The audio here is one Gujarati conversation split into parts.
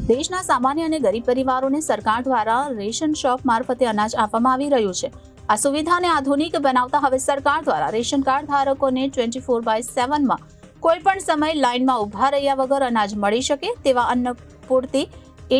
દેશના સામાન્ય અને ગરીબ પરિવારોને સરકાર દ્વારા રેશન શોપ મારફતે અનાજ આપવામાં આવી રહ્યું છે. આ સુવિધાને આધુનિક બનાવતા હવે સરકાર દ્વારા રેશન કાર્ડ ધારકોને 24/7 કોઈ પણ સમય લાઇનમાં ઊભા રહ્યા વગર અનાજ મળી શકે તેવા અન્નપૂર્તિ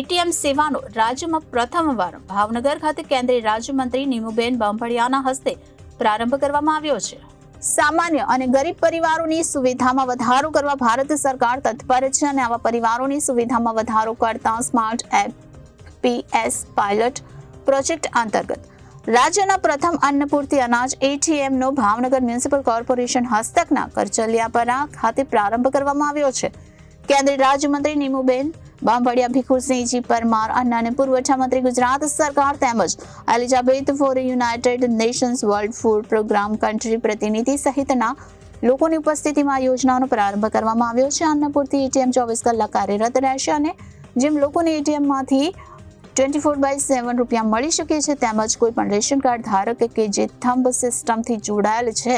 એટીએમ સેવાનો રાજ્યમાં પ્રથમવાર ભાવનગર ખાતે કેન્દ્રીય રાજ્યમંત્રી નીમુબેન બાંભડિયાના હસ્તે પ્રારંભ કરવામાં આવ્યો છે. સામાન્ય અને ગરીબ પરિવારોની સુવિધામાં વધારો કરવા ભારત સરકાર તત્પર છે અને આવા પરિવારોની સુવિધામાં વધારો કરતા સ્માર્ટ એપીએસ પાયલટ પ્રોજેક્ટ અંતર્ગત રાજ્યના પ્રથમ અન્નપૂર્તિ અનાજ એટીએમનો ભાવનગર મ્યુનિસિપલ કોર્પોરેશન હસ્તકના કરચલિયાપરા ખાતે પ્રારંભ કરવામાં આવ્યો છે. કેન્દ્રીય રાજ્યમંત્રી નીમુબેન બાંભડિયા, ભીખુસિંહજી પરમાર, અન્ન અને પુરવઠા મંત્રી ગુજરાત સરકાર તેમજ Elizabeth Faure United Nations World Food Programme country પ્રતિનિધિ સહિતના લોકોની ઉપસ્થિતિમાં યોજનાનો પ્રારંભ કરવામાં આવ્યો છે. અન્નપૂર્તિ એટીએમ 24 કલાક કાર્યરત રહેશે અને જેમ લોકોને એટીએમમાંથી 24/7 રૂપિયા મળી શકે છે તેમજ કોઈ પણ રેશન કાર્ડ ધારક કે જે થંબ સિસ્ટમથી જોડાયેલ છે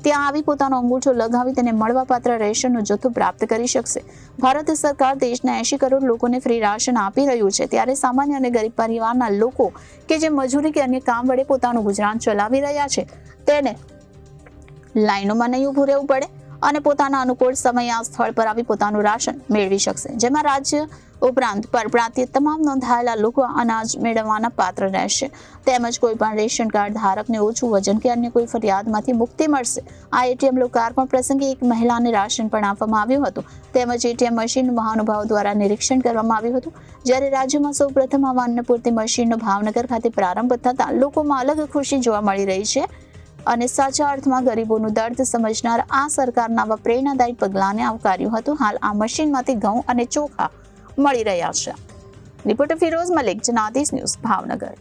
ત્યાં આવી પોતાનો અંગૂઠો લગાવી તેને મળવાપાત્ર રેશનનો જથ્થો પ્રાપ્ત કરી શકશે. ભારત સરકાર દેશના 80 કરોડ લોકોને ફ્રી રાશન આપી રહ્યું છે ત્યારે સામાન્ય અને ગરીબ પરિવારના લોકો કે જે મજૂરી કે અન્ય કામ વડે પોતાનું ગુજરાન ચલાવી રહ્યા છે તેને લાઈનોમાં નહીં ઊભું રહેવું પડે અને પોતાના અનુકૂળ સમયે આ સ્થળ પર આવી પોતાનું રાશન મેળવી શકશે. જેમાં રાજ્ય ઉપરાંત પરપ્રાંતીય તમામ નોંધાયેલા લોકો અનાજ મેળવવાના પાત્ર રહેશે તેમજ કોઈ પણ રેશન કાર્ડ ધારકને ઓછું વજન કે અન્ય કોઈ ફરિયાદમાંથી મુક્તિ મળશે. આ એટીએમ લોકાર્પણ પ્રસંગે એક મહિલાને રાશન પણ આપવામાં આવ્યું હતું તેમજ એટીએમ મશીનનું મહાનુભાવો દ્વારા નિરીક્ષણ કરવામાં આવ્યું હતું. જ્યારે રાજ્યમાં સૌપ્રથમ આવા અન્નપૂર્તિ મશીનનો ભાવનગર ખાતે પ્રારંભ થતા લોકોમાં અલગ ખુશી જોવા મળી રહી છે અને સાચા અર્થમાં ગરીબોનું દર્દ સમજનાર આ સરકારના આવા પ્રેરણાદાયી પગલાંને આવકાર્યું હતું. હાલ આ મશીનમાંથી ઘઉં અને ચોખા મળી રહ્યા છે. Reporter Firoz Malik, Janadesh news, Bhavnagar.